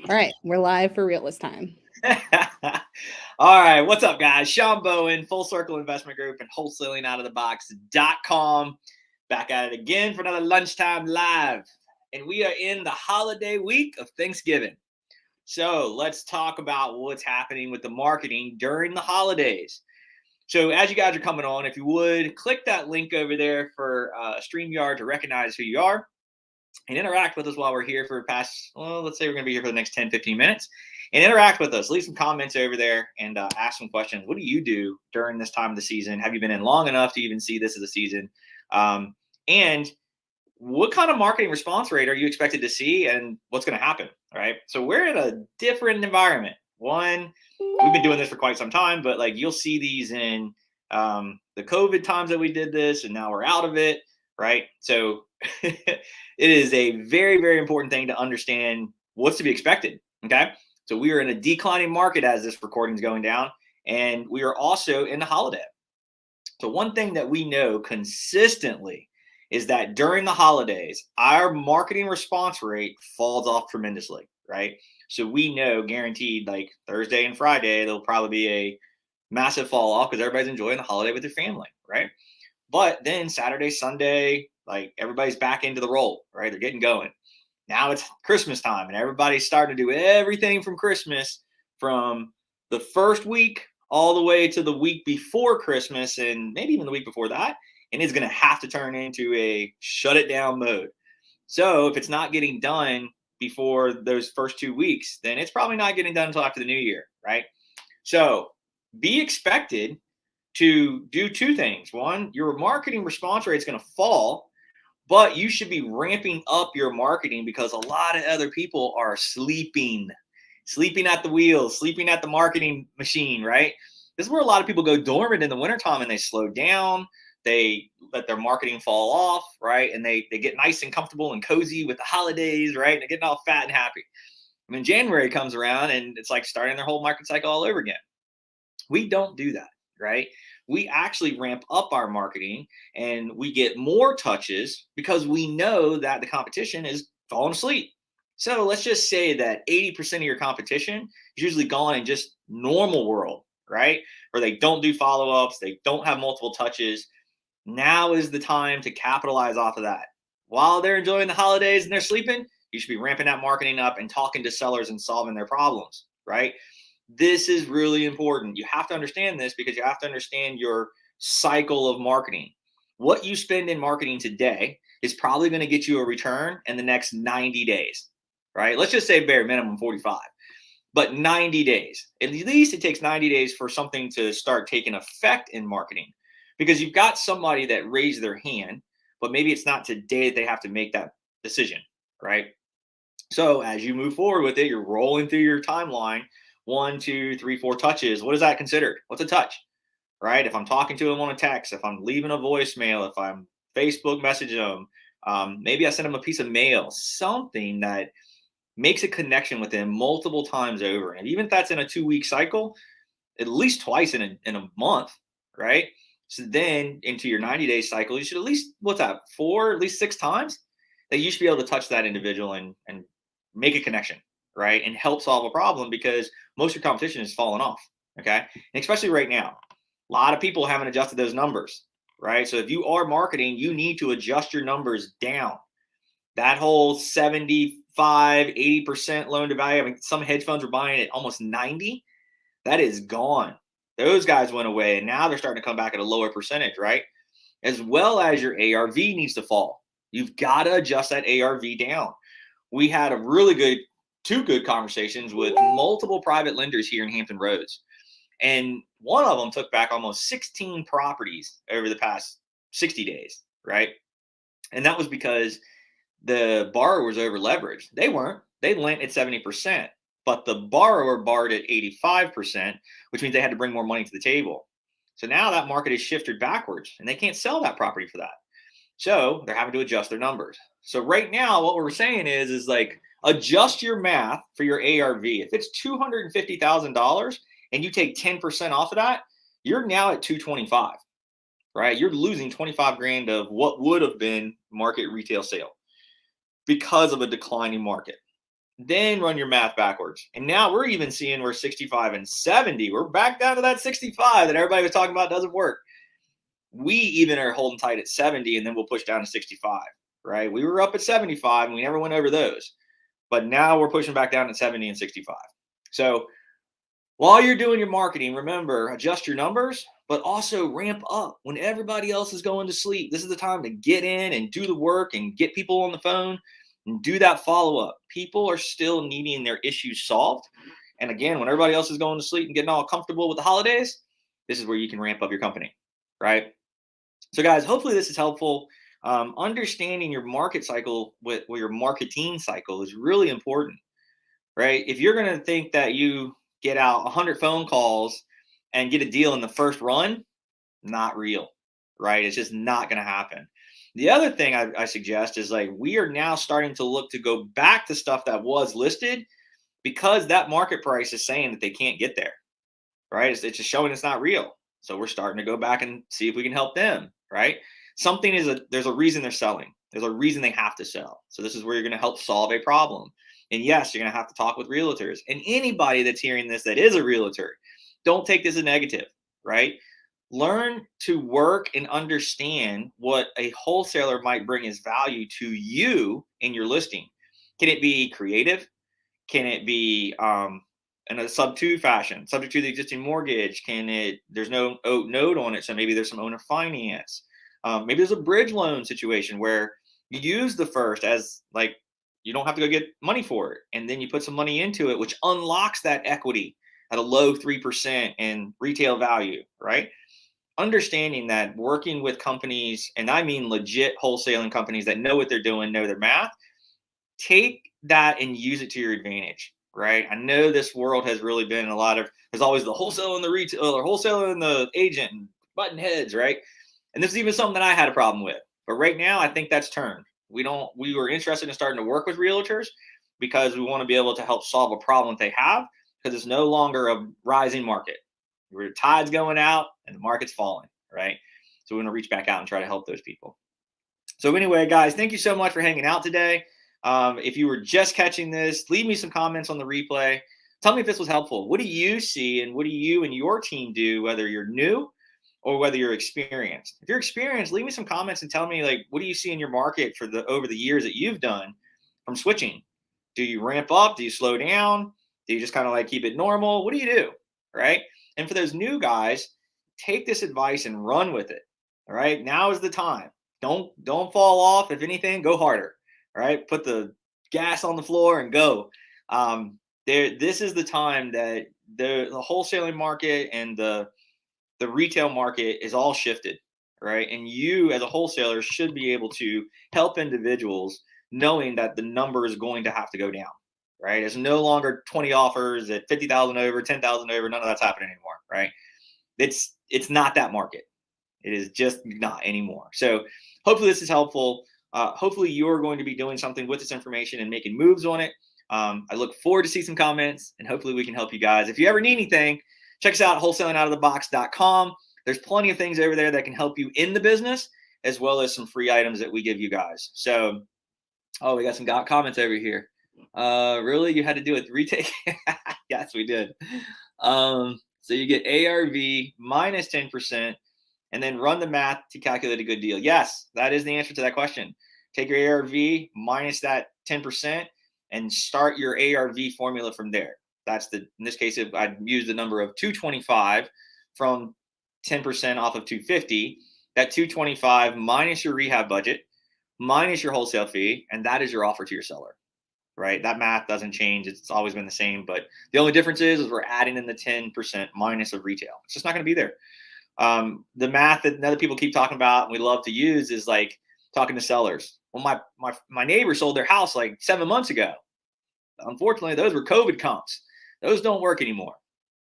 All right, we're live for real this time. All right, what's up, guys? Shawn Bowen, Full Circle Investment Group and wholesalingoutofthebox.com. Back at it again for another lunchtime live. And we are in the holiday week of Thanksgiving. So let's talk about what's happening with the marketing during the holidays. So as you guys are coming on, if you would, click that link over there for StreamYard to recognize who you are and interact with us while we're here for the past, well, let's say we're going to be here for the next 10, 15 minutes and interact with us. Leave some comments over there and ask some questions. What do you do during this time of the season? Have you been in long enough to even see this as a season? And what kind of marketing response rate are you expected to see and what's going to happen? All right. So we're in a different environment. One, we've been doing this for quite some time, but like you'll see these in the COVID times that we did this and now we're out of it. Right. So it is a very, very important thing to understand what's to be expected. Okay. So we are in a declining market as this recording is going down, and we are also in the holiday. So one thing that we know consistently is that during the holidays, our marketing response rate falls off tremendously, right? So we know guaranteed like Thursday and Friday, there'll probably be a massive fall off because everybody's enjoying the holiday with their family, right? But then Saturday, Sunday, like everybody's back into the roll, right? They're getting going. Now it's Christmas time and everybody's starting to do everything from Christmas from the first week all the way to the week before Christmas and maybe even the week before that. And it's going to have to turn into a shut it down mode. So if it's not getting done before those first 2 weeks, then it's probably not getting done until after the new year, right? So be expected to do two things. One, your marketing response rate is going to fall, but you should be ramping up your marketing because a lot of other people are sleeping at the wheel, sleeping at the marketing machine, right? This is where a lot of people go dormant in the wintertime and they slow down. They let their marketing fall off, right? And they get nice and comfortable and cozy with the holidays, right? And they're getting all fat and happy. And then January comes around and it's like starting their whole market cycle all over again. We don't do that, right? We actually ramp up our marketing and we get more touches because we know that the competition is falling asleep. So let's just say that 80% of your competition is usually gone in just normal world, right? Or they don't do follow ups, they don't have multiple touches. Now is the time to capitalize off of that. While they're enjoying the holidays and they're sleeping, you should be ramping that marketing up and talking to sellers and solving their problems, right? This is really important. You have to understand this because you have to understand your cycle of marketing. What you spend in marketing today is probably going to get you a return in the next 90 days, right? Let's just say bare minimum 45, but 90 days. At least it takes 90 days for something to start taking effect in marketing because you've got somebody that raised their hand, but maybe it's not today that they have to make that decision, right? So as you move forward with it, you're rolling through your timeline. 1, 2, 3, 4 touches. What is that considered? What's a touch? Right? If I'm talking to them on a text, if I'm leaving a voicemail, if I'm Facebook messaging them, maybe I send them a piece of mail, something that makes a connection with them multiple times over. And even if that's in a 2-week cycle, at least twice in a month, right? So then into your 90-day cycle, you should at least, what's that, 4, at least 6 times that you should be able to touch that individual and make a connection, right? And help solve a problem because most of your competition is falling off, okay? And especially right now, a lot of people haven't adjusted those numbers, right? So if you are marketing, you need to adjust your numbers down. That whole 75, 80% loan to value, I mean, some hedge funds are buying at almost 90. That is gone. Those guys went away and now they're starting to come back at a lower percentage, right? As well as your ARV needs to fall. You've got to adjust that ARV down. We had a really good, 2 good conversations with multiple private lenders here in Hampton Roads. And one of them took back almost 16 properties over the past 60 days, right? And that was because the borrower was over leveraged. They weren't. They lent at 70%, but the borrower borrowed at 85%, which means they had to bring more money to the table. So now that market has shifted backwards and they can't sell that property for that. So they're having to adjust their numbers. So right now, what we're saying is like adjust your math for your ARV. If it's $250,000 and you take 10% off of that, you're now at 225, right? You're losing 25 grand of what would have been market retail sale because of a declining market. then run your math backwards. And now we're even seeing we're 65 and 70. We're back down to that 65 that everybody was talking about doesn't work. We even are holding tight at 70, and then we'll push down to 65, right? We were up at 75 and we never went over those. But now we're pushing back down to 70 and 65. So while you're doing your marketing, remember, adjust your numbers, but also ramp up when everybody else is going to sleep. This is the time to get in and do the work and get people on the phone and do that follow up. People are still needing their issues solved. And again, when everybody else is going to sleep and getting all comfortable with the holidays, this is where you can ramp up your company, right? So, guys, hopefully this is helpful. Understanding your market cycle with your marketing cycle is really important, right? If you're going to think that you get out 100 phone calls and get a deal in the first run, not real, right? It's just not going to happen. The other thing I suggest is like we are now starting to look to go back to stuff that was listed because that market price is saying that they can't get there, right? It's just showing it's not real. So we're starting to go back and see if we can help them, right? There's a reason they're selling. There's a reason they have to sell. So this is where you're going to help solve a problem. And yes, you're going to have to talk with realtors. And anybody that's hearing this that is a realtor, don't take this as negative, right? Learn to work and understand what a wholesaler might bring as value to you in your listing. Can it be creative? Can it be in a sub two fashion, subject to the existing mortgage? There's no note on it, so maybe there's some owner finance. Maybe there's a bridge loan situation where you use the first as like you don't have to go get money for it, and then you put some money into it, which unlocks that equity at a low 3% in retail value, right? Understanding that working with companies, and I mean legit wholesaling companies that know what they're doing, know their math, take that and use it to your advantage, right? I know this world has really been there's always the wholesaler and the retailer, wholesaler and the agent, and button heads, right? And this is even something that I had a problem with. But right now, I think that's turned. We were interested in starting to work with realtors because we want to be able to help solve a problem that they have because it's no longer a rising market. Where the tide's going out and the market's falling, right? So we want to reach back out and try to help those people. So anyway, guys, thank you so much for hanging out today. If you were just catching this, leave me some comments on the replay. Tell me if this was helpful. What do you see and what do you and your team do, whether you're new or whether you're experienced? If you're experienced, leave me some comments and tell me, like, what do you see in your market over the years that you've done from switching? Do you ramp up? Do you slow down? Do you just kind of like keep it normal? What do you do, right? And for those new guys, take this advice and run with it. All right. Now is the time. Don't fall off. If anything, go harder. All right. Put the gas on the floor and go. This is the time that the wholesaling market and the retail market is all shifted. Right. And you as a wholesaler should be able to help individuals knowing that the number is going to have to go down. Right? It's no longer 20 offers at 50,000 over, 10,000 over. None of that's happening anymore. Right? It's not that market. It is just not anymore. So hopefully this is helpful. Hopefully you're going to be doing something with this information and making moves on it. I look forward to see some comments and hopefully we can help you guys. If you ever need anything, check us out at wholesalingoutofthebox.com. There's plenty of things over there that can help you in the business as well as some free items that we give you guys. So, we got some comments over here. Really? You had to do it retake? Yes, we did. So you get ARV minus 10% and then run the math to calculate a good deal. Yes, that is the answer to that question. Take your ARV minus that 10% and start your ARV formula from there. In this case, if I'd use the number of 225 from 10% off of 250, that 225 minus your rehab budget, minus your wholesale fee, and that is your offer to your seller. Right? That math doesn't change. It's always been the same, but the only difference is we're adding in the 10% minus of retail. It's just not going to be there. The math that other people keep talking about and we love to use is like talking to sellers. Well, my neighbor sold their house like 7 months ago. Unfortunately, those were COVID comps. Those don't work anymore,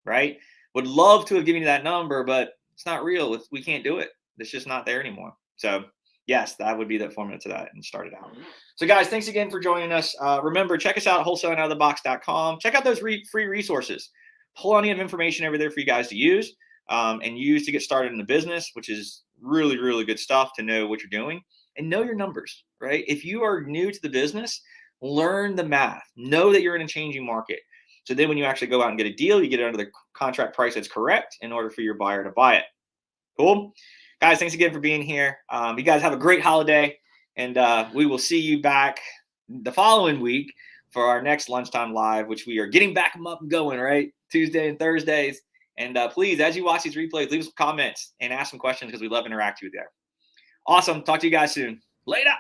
right? Would love to have given you that number, but it's not real. We can't do it. It's just not there anymore. So yes, that would be the formula to that and start it out. So guys, thanks again for joining us. Remember, check us out at wholesalingoutofthebox.com. Check out those free resources. Plenty of information over there for you guys to use and use to get started in the business, which is really, really good stuff to know what you're doing and know your numbers, right? If you are new to the business, Learn the math. Know that you're in a changing market. So then when you actually go out and get a deal, you get it under the contract price that's correct in order for your buyer to buy it. Cool. Guys, thanks again for being here. You guys have a great holiday, and we will see you back the following week for our next Lunchtime Live, which we are getting back them up and going, right? Tuesday and Thursdays. And please, as you watch these replays, leave some comments and ask some questions because we love interacting with you there. Awesome. Talk to you guys soon. Later.